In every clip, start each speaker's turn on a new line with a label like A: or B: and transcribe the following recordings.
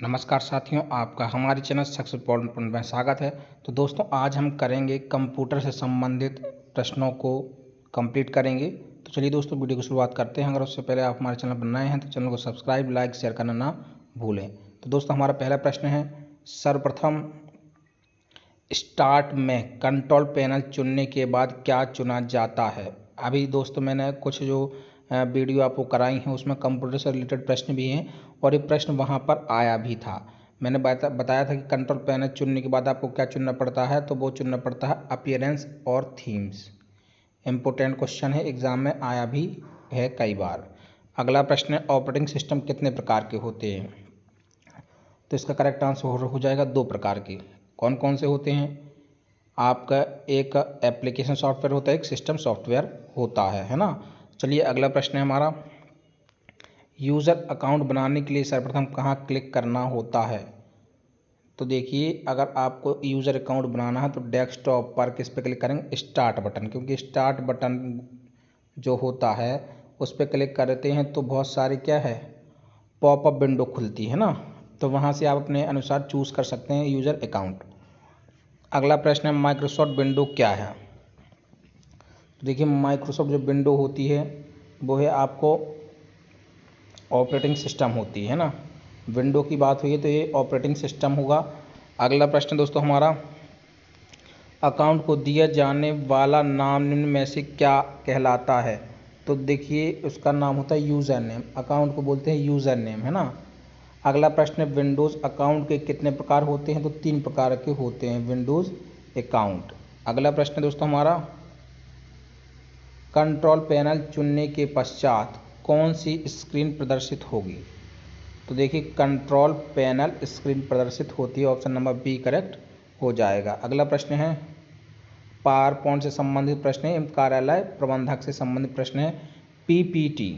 A: नमस्कार साथियों, आपका हमारे चैनल सक्सेस पॉइंट में स्वागत है। तो दोस्तों, आज हम करेंगे कंप्यूटर से संबंधित प्रश्नों को कंप्लीट करेंगे। तो चलिए दोस्तों, वीडियो की शुरुआत करते हैं। अगर उससे पहले आप हमारे चैनल पर नए हैं तो चैनल को सब्सक्राइब, लाइक, शेयर करना ना भूलें। तो दोस्तों, हमारा पहला प्रश्न है, सर्वप्रथम स्टार्ट में कंट्रोल पैनल चुनने के बाद क्या चुना जाता है। अभी दोस्तों मैंने कुछ जो वीडियो आपको कराई हैं उसमें कंप्यूटर से रिलेटेड प्रश्न भी हैं और ये प्रश्न वहाँ पर आया भी था। मैंने बताया था कि कंट्रोल पैनल चुनने के बाद आपको क्या चुनना पड़ता है, तो वो चुनना पड़ता है अपीयरेंस और थीम्स। इम्पोर्टेंट क्वेश्चन है, एग्जाम में आया भी है कई बार। अगला प्रश्न है, ऑपरेटिंग सिस्टम कितने प्रकार के होते हैं। तो इसका करेक्ट आंसर हो जाएगा 2 प्रकार के। कौन कौन से होते हैं? आपका एक एप्लीकेशन सॉफ्टवेयर होता है, एक सिस्टम सॉफ्टवेयर होता है ना। चलिए अगला प्रश्न है हमारा, यूज़र अकाउंट बनाने के लिए सर्वप्रथम कहाँ क्लिक करना होता है। तो देखिए, अगर आपको यूज़र अकाउंट बनाना है तो डेस्कटॉप पर किस पे क्लिक करेंगे? स्टार्ट बटन, क्योंकि स्टार्ट बटन जो होता है उस पर क्लिक करते हैं तो बहुत सारी क्या है, पॉपअप विंडो खुलती है ना। तो वहाँ से आप अपने अनुसार चूज़ कर सकते हैं यूज़र अकाउंट। अगला प्रश्न है, माइक्रोसॉफ्ट विंडो क्या है। देखिए, माइक्रोसॉफ्ट जो विंडो होती है वो है आपको ऑपरेटिंग सिस्टम होती है ना। विंडो की बात हुई है तो ये ऑपरेटिंग सिस्टम होगा। अगला प्रश्न दोस्तों हमारा, अकाउंट को दिया जाने वाला नाम निम्न में से क्या कहलाता है। तो देखिए, उसका नाम होता है यूज़र नेम। अकाउंट को बोलते हैं यूज़र नेम, है ना। अगला प्रश्न है, विंडोज़ अकाउंट के कितने प्रकार होते हैं। तो 3 प्रकार के होते हैं विंडोज़ अकाउंट। अगला प्रश्न है दोस्तों हमारा, कंट्रोल पैनल चुनने के पश्चात कौन सी स्क्रीन प्रदर्शित होगी। तो देखिए, कंट्रोल पैनल स्क्रीन प्रदर्शित होती है, ऑप्शन नंबर बी करेक्ट हो जाएगा। अगला प्रश्न है, पावर पॉइंट से संबंधित प्रश्न है, कार्यालय प्रबंधक से संबंधित प्रश्न है। पीपीटी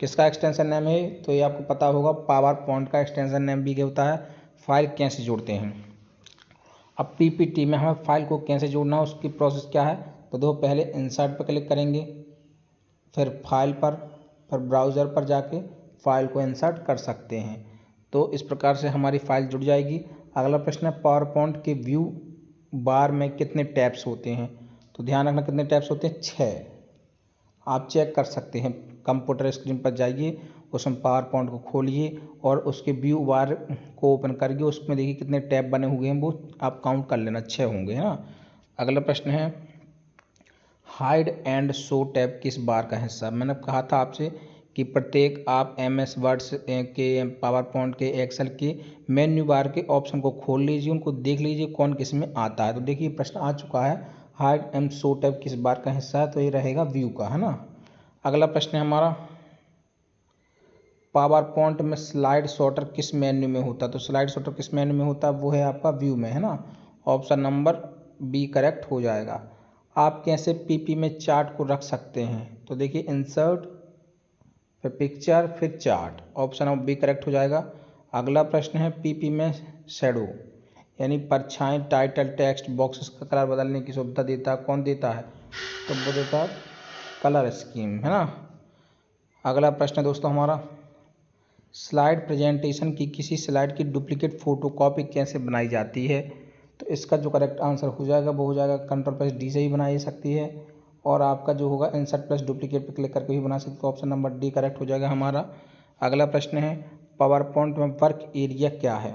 A: किसका एक्सटेंशन नेम है, तो ये आपको पता होगा, पावर पॉइंट का एक्सटेंशन नेम भी क्या होता है, फाइल कैसे जोड़ते हैं। अब पीपीटी में हमें फाइल को कैसे जोड़ना है, उसकी प्रोसेस क्या है। तो दो, पहले इंसर्ट पर क्लिक करेंगे, फिर फाइल पर, फिर ब्राउज़र पर जाके फाइल को इंसर्ट कर सकते हैं। तो इस प्रकार से हमारी फाइल जुड़ जाएगी। अगला प्रश्न है, पावर पॉइंट के व्यू बार में कितने टैब्स होते हैं। तो ध्यान रखना, कितने टैब्स होते हैं, 6। आप चेक कर सकते हैं, कंप्यूटर स्क्रीन पर जाइए, उसमें पावर पॉइंट को खोलिए और उसके व्यू बार को ओपन करिए, उसमें देखिए कितने टैब बने हुए हैं, वो आप काउंट कर लेना, 6 होंगे, है ना। अगला प्रश्न है, हाइड एंड शो टैब किस बार का हिस्सा। मैंने कहा था आपसे कि प्रत्येक आप एमएस वर्ड्स के, पावर पॉइंट के, एक्सेल के मेन्यू बार के ऑप्शन को खोल लीजिए, उनको देख लीजिए कौन किस में आता है। तो देखिए, प्रश्न आ चुका है, हाइड एंड शो टैब किस बार का हिस्सा है, तो ये रहेगा व्यू का, है ना। अगला प्रश्न है हमारा, पावर पॉइंट में स्लाइड शॉर्टर किस मेन्यू में होता है। तो स्लाइड शॉर्टर किस मेन्यू में होता है, वो है आपका व्यू में, है ना। ऑप्शन नंबर बी करेक्ट हो जाएगा। आप कैसे पीपी में चार्ट को रख सकते हैं। तो देखिए, इंसर्ट, फिर पिक्चर, फिर chart, option number B correct हो जाएगा। अगला प्रश्न है, पीपी में शैडो यानी परछाई, टाइटल, टेक्स्ट बॉक्सेस का कलर बदलने की सुविधा देता है, कौन देता है, तो वो देता है कलर स्कीम, है ना। अगला प्रश्न है दोस्तों हमारा, स्लाइड प्रेजेंटेशन की किसी स्लाइड की डुप्लीकेट फोटोकॉपी कैसे बनाई जाती है। तो इसका जो करेक्ट आंसर हो जाएगा वो हो जाएगा, कंट्रोल प्लस डी से ही बनाई जा सकती है, और आपका जो होगा इंसर्ट प्लस डुप्लीकेट पर क्लिक करके भी बना सकते हो, ऑप्शन नंबर डी करेक्ट हो जाएगा हमारा। अगला प्रश्न है, पावर पॉइंट में वर्क एरिया क्या है।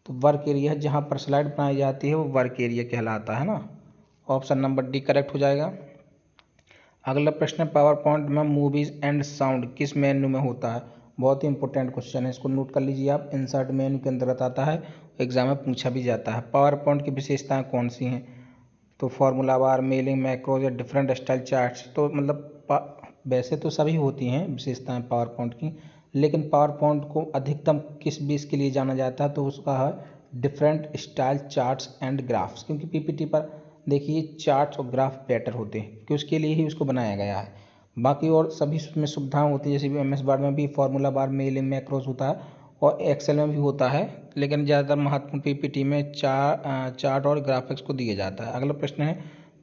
A: तो वर्क एरिया है जहाँ पर स्लाइड बनाई जाती है, वो वर्क एरिया कहलाता है ना, ऑप्शन नंबर डी करेक्ट हो जाएगा। अगला प्रश्न है, पावर पॉइंट में मूवीज एंड साउंड किस मेन्यू में होता है। बहुत ही इंपॉर्टेंट क्वेश्चन है, इसको नोट कर लीजिए आप, इंसर्ट मेन्यू के अंतर्गत आता है, एग्जाम में पूछा भी जाता है। पावर पॉइंट की विशेषताएं कौन सी हैं। तो फार्मूला बार, मेलिंग, मैक्रोज या डिफरेंट स्टाइल चार्ट्स। तो मतलब वैसे तो सभी होती हैं विशेषताएं पावर पॉइंट की, लेकिन पावर पॉइंट को अधिकतम किस बेस के लिए जाना जाता है, तो उसका है different style charts and graphs, क्योंकि पीपीटी पर देखिए चार्ट्स और ग्राफ बेटर होते हैं, कि उसके लिए ही उसको बनाया गया है। बाकी और सभी में सुविधाएं होती है, जैसे भी एमएस वर्ड में भी फार्मूला बार, मेलिंग, मैक्रोज होता है, और एक्सेल में भी होता है, लेकिन ज़्यादातर महत्वपूर्ण पीपीटी में चार्ट और ग्राफिक्स को दिया जाता है। अगला प्रश्न है,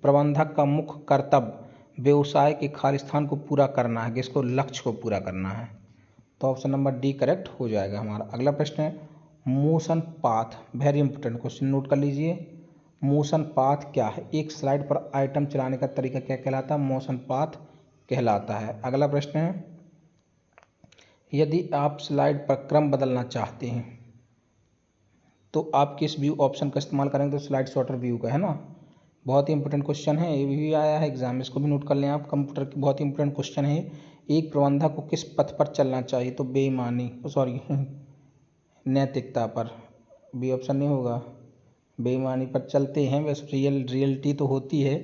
A: प्रबंधक का मुख्य कर्तव्य व्यवसाय के खालिस्तान को पूरा करना है, किसको, लक्ष्य को पूरा करना है। तो ऑप्शन नंबर डी करेक्ट हो जाएगा हमारा। अगला प्रश्न है motion path, very important question, note कर लीजिए। मोशन पाथ क्या है? एक स्लाइड पर आइटम चलाने का तरीका क्या कहलाता है? मोशन पाथ कहलाता है। अगला प्रश्न है यदि आप स्लाइड पर क्रम बदलना चाहते हैं तो आप किस व्यू ऑप्शन का इस्तेमाल करेंगे? तो स्लाइड सॉर्टर व्यू का, है ना। बहुत ही इंपॉर्टेंट क्वेश्चन है, ये भी आया है एग्जाम, इसको भी नोट कर लें आप। कंप्यूटर की बहुत ही इंपॉर्टेंट क्वेश्चन है। एक प्रबंधक को किस पथ पर चलना चाहिए? तो बेईमानी, सॉरी नैतिकता पर, बी ऑप्शन नहीं होगा। बेईमानी पर चलते हैं, बस रियलिटी तो होती है,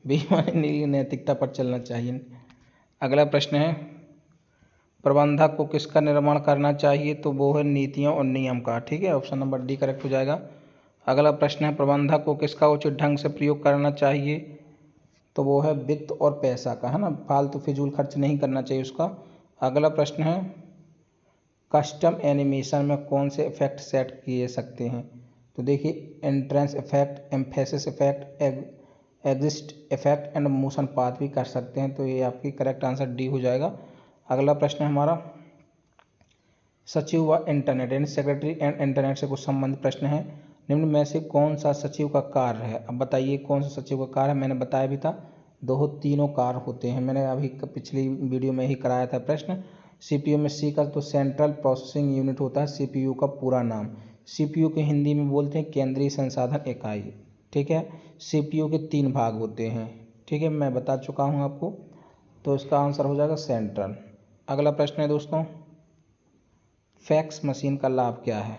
A: बेईमानी नहीं, नैतिकता पर चलना चाहिए। अगला प्रश्न है प्रबंधक को किसका निर्माण करना चाहिए? तो वो है नीतियों और नियम का। ठीक है, ऑप्शन नंबर डी करेक्ट हो जाएगा। अगला प्रश्न है प्रबंधक को किसका उचित ढंग से प्रयोग करना चाहिए? तो वो है वित्त और पैसा का, है ना, फालतू फिजूल खर्च नहीं करना चाहिए उसका। अगला प्रश्न है कस्टम एनिमेशन में कौन से इफेक्ट सेट किए सकते हैं? तो देखिए entrance effect, emphasis effect, exist effect and motion path भी कर सकते हैं। तो ये आपकी करेक्ट आंसर डी हो जाएगा। अगला प्रश्न है हमारा सचिव व इंटरनेट यानी सेक्रेटरी एंड इंटरनेट से कुछ संबंधित प्रश्न है। निम्न में से कौन सा सचिव का कार्य है? अब बताइए कौन सा सचिव का कार्य है। मैंने बताया भी था, दो तीनों कार्य होते हैं, मैंने अभी पिछली वीडियो में ही कराया था प्रश्न। सीपीयू में सी का तो सेंट्रल प्रोसेसिंग यूनिट होता है सीपीयू का पूरा नाम। सीपीयू के हिंदी में बोलते हैं केंद्रीय संसाधन इकाई। ठीक है, सीपीयू के 3 भाग होते हैं। ठीक है, मैं बता चुका हूँ आपको, तो इसका आंसर हो जाएगा सेंट्रल। अगला प्रश्न है दोस्तों फैक्स मशीन का लाभ क्या है?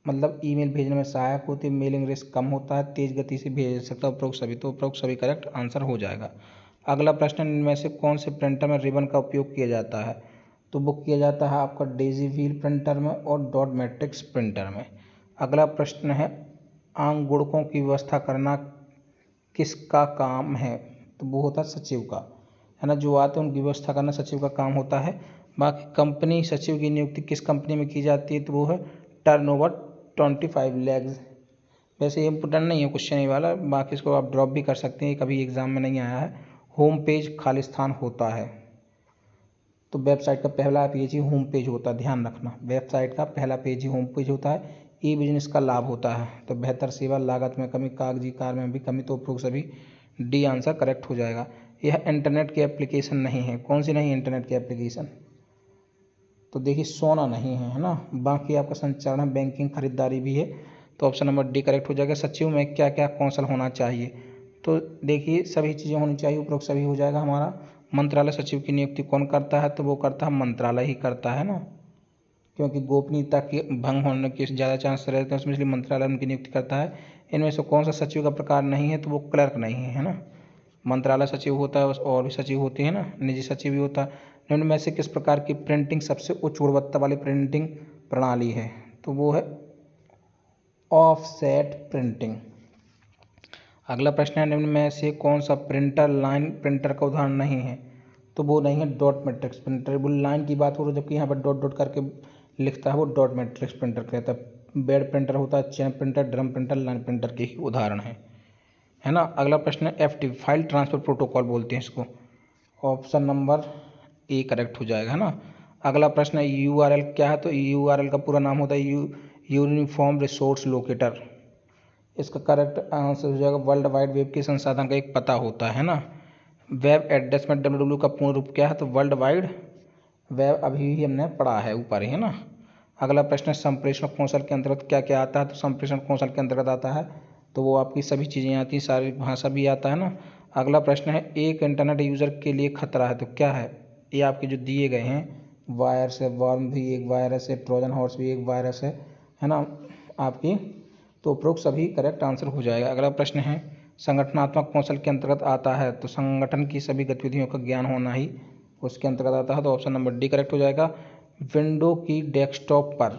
A: मतलब ईमेल भेजने में सहायक होती है, मेलिंग रिस्क कम होता है, तेज गति से भेज सकता है, उपरोक्त सभी। तो उपरोक्त सभी करेक्ट आंसर हो जाएगा। अगला प्रश्न इनमें से कौन से प्रिंटर में रिबन का उपयोग किया जाता है? तो वो किया जाता है आपका डेजी व्हील प्रिंटर में और डॉट मैट्रिक्स प्रिंटर में। अगला प्रश्न है आंकगुणकों की व्यवस्था करना किसका काम है? तो वो होता है सचिव का, है ना, जो आते हैं उनकी व्यवस्था करना सचिव का काम होता है। बाकी कंपनी सचिव की नियुक्ति किस कंपनी में की जाती है? तो वो है टर्नओवर 25 लाख। वैसे ये इम्पोर्टेंट नहीं है क्वेश्चन ये वाला, बाकी इसको आप ड्रॉप भी कर सकते हैं, कभी एग्जाम में नहीं आया है। होम पेज खालिस्तान होता है, तो वेबसाइट का पहला पेज ही होम पेज होता है, ध्यान रखना, वेबसाइट का पहला पेज ही होम पेज होता है। ई बिजनेस का लाभ होता है तो बेहतर सेवा, लागत में कमी, कागजी कार्य में भी कमी। तो उपरोक्त सभी डी आंसर करेक्ट हो जाएगा। यह इंटरनेट की एप्लीकेशन नहीं है। कौन सी नहीं है इंटरनेट की एप्लीकेशन? तो देखिए सोना नहीं है, है ना। बाकी आपका संचालन, बैंकिंग, खरीदारी भी है। तो ऑप्शन नंबर डी करेक्ट हो जाएगा। सचिव में क्या क्या कौशल होना चाहिए? तो देखिए सभी चीज़ें होनी चाहिए, उपरोक्त सभी हो जाएगा हमारा। मंत्रालय सचिव की नियुक्ति कौन करता है? तो वो करता है मंत्रालय ही करता है ना, क्योंकि गोपनीयता के भंग होने के ज़्यादा चांस रहते हैं उसमें, इसलिए मंत्रालय उनकी नियुक्ति करता है। इनमें से कौन सा सचिव का प्रकार नहीं है? तो वो क्लर्क नहीं है, है ना। मंत्रालय सचिव होता है, और भी सचिव होते हैं ना, निजी सचिव भी होता है। निम्न में से किस प्रकार की प्रिंटिंग सबसे उच्च गुणवत्ता वाली प्रिंटिंग प्रणाली है? तो वो है ऑफसेट प्रिंटिंग। अगला प्रश्न है निम्न में से कौन सा प्रिंटर लाइन प्रिंटर का उदाहरण नहीं है? तो वो नहीं है डॉट मैट्रिक्स प्रिंटर। वो लाइन की बात हो रही है, जबकि यहाँ पर डॉट डॉट करके लिखता है वो डॉट मैट्रिक्स प्रिंटर कहता है। बेड प्रिंटर होता है, chain printer, drum printer, line printer के ही उदाहरण है ना। अगला प्रश्न है एफटीपी, फाइल ट्रांसफर प्रोटोकॉल बोलते हैं इसको। ऑप्शन नंबर ए करेक्ट हो जाएगा, है ना। अगला प्रश्न है यूआरएल क्या है? तो यूआरएल का पूरा नाम होता है यूनिफॉर्म रिसोर्स लोकेटर। इसका करेक्ट आंसर हो जाएगा वर्ल्ड वाइड वेब के संसाधन का एक पता होता है ना। वेब एड्रेस में www का पूर्ण रूप क्या है? तो वर्ल्ड वाइड वेब, अभी भी हमने पढ़ा है ऊपर ही, है ना। अगला प्रश्न है संप्रेषण कौशल के अंतर्गत क्या क्या आता है? तो संप्रेषण कौशल के अंतर्गत आता है तो वो आपकी सभी चीज़ें आती हैं, सारी भाषा भी आता है ना। अगला प्रश्न है एक इंटरनेट यूज़र के लिए खतरा है तो क्या है? ये आपके जो दिए गए हैं, वायरस है, वर्म भी एक वायरस है, ट्रोजन हॉर्स भी एक वायरस है ना आपकी। तो उपरोक्त सभी करेक्ट आंसर हो जाएगा। अगला प्रश्न है संगठनात्मक कौशल के अंतर्गत आता है तो संगठन की सभी गतिविधियों का ज्ञान होना ही उसके अंतर्गत आता है। तो ऑप्शन नंबर डी करेक्ट हो जाएगा। विंडो की डेस्कटॉप पर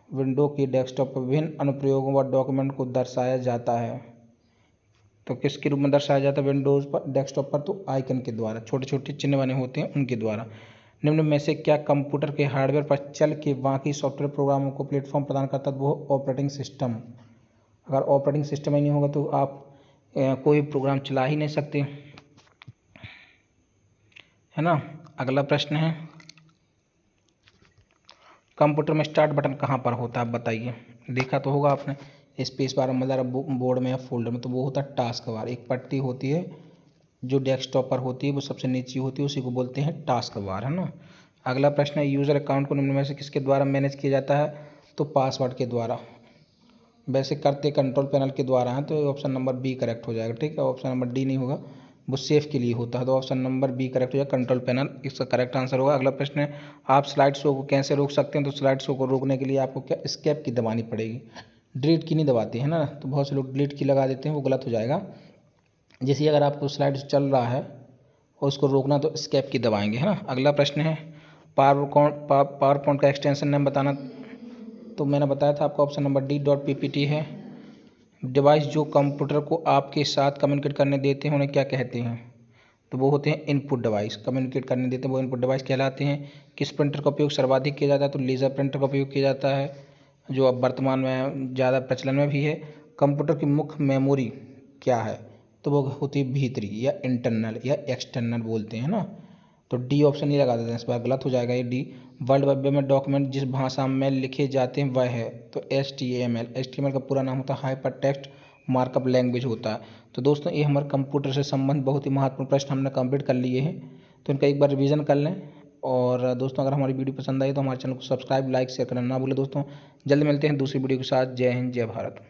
A: विभिन्न अनुप्रयोगों व डॉक्यूमेंट को दर्शाया जाता है तो किसके रूप में दर्शाया जाता है विंडोज़ पर डेस्कटॉप पर? तो आइकन के द्वारा, छोटे छोटे चिन्ह बने होते हैं उनके द्वारा। निम्न में से क्या कंप्यूटर के हार्डवेयर पर चल के बाकी सॉफ्टवेयर प्रोग्रामों को प्लेटफॉर्म प्रदान करता है? वो ऑपरेटिंग सिस्टम। अगर ऑपरेटिंग सिस्टम ही नहीं होगा तो आप कोई प्रोग्राम चला ही नहीं सकते, है ना। अगला प्रश्न है, कंप्यूटर में स्टार्ट बटन कहाँ पर होता है, आप बताइए। देखा तो होगा आपने स्पेस बार मतलब बोर्ड में या फोल्डर में, तो वो होता है टास्क बार। एक पट्टी होती है जो डेस्कटॉप पर होती है, वो सबसे नीचे होती है, उसी को बोलते हैं टास्क बार, है ना। अगला प्रश्न है, यूज़र अकाउंट को निम्न में से किसके द्वारा मैनेज किया जाता है, तो पासवर्ड के द्वारा। वैसे करते कंट्रोल पैनल के द्वारा है, तो ऑप्शन नंबर बी करेक्ट हो जाएगा। ठीक है, ऑप्शन नंबर डी नहीं होगा, वो सेफ के लिए होता है, तो ऑप्शन नंबर बी करेक्ट हो जाएगा, कंट्रोल पैनल इसका करेक्ट आंसर होगा। अगला प्रश्न है, आप स्लाइड शो को कैसे रोक सकते हैं, तो स्लाइड शो को रोकने के लिए आपको क्या एस्केप की दबानी पड़ेगी, डिलीट की नहीं दबाती है ना। तो बहुत से लोग डिलीट की लगा देते हैं, वो गलत हो जाएगा। जैसे अगर आपको स्लाइड चल रहा है और उसको रोकना, तो एस्केप की दबाएंगे, है ना। अगला प्रश्न है, पावर पॉइंट का एक्सटेंशन नेम बताना। तो मैंने बताया था आपको, option number D dot PPT है। डिवाइस जो कंप्यूटर को आपके साथ कम्युनिकेट करने देते हैं उन्हें क्या कहते हैं, तो वो होते हैं इनपुट डिवाइस। कम्युनिकेट करने देते हैं वो इनपुट डिवाइस कहलाते हैं। किस प्रिंटर का उपयोग सर्वाधिक किया जाता है, तो लेज़र प्रिंटर का उपयोग किया जाता है, जो अब वर्तमान में ज़्यादा प्रचलन में भी है। कंप्यूटर की मुख्य मेमोरी क्या है, तो वो होती है भीतरी या इंटरनल या एक्सटर्नल बोलते हैं ना। तो डी ऑप्शन ही लगा देते हैं, इस बार गलत हो जाएगा ये डी। वर्ल्ड वाइड वेब में डॉक्यूमेंट जिस भाषा में लिखे जाते हैं वह है, तो HTML का पूरा नाम होता है हाइपर टेक्स्ट मार्कअप लैंग्वेज होता है। तो दोस्तों, ये हमारे कंप्यूटर से संबंध बहुत ही महत्वपूर्ण प्रश्न हमने कंप्लीट कर लिए हैं, तो इनका एक बार रिवीजन कर लें। और दोस्तों, अगर हमारी वीडियो पसंद आई तो हमारे चैनल को सब्सक्राइब, लाइक, शेयर करना ना भूलें। दोस्तों, जल्द मिलते हैं दूसरी वीडियो के साथ। जय हिंद, जय भारत।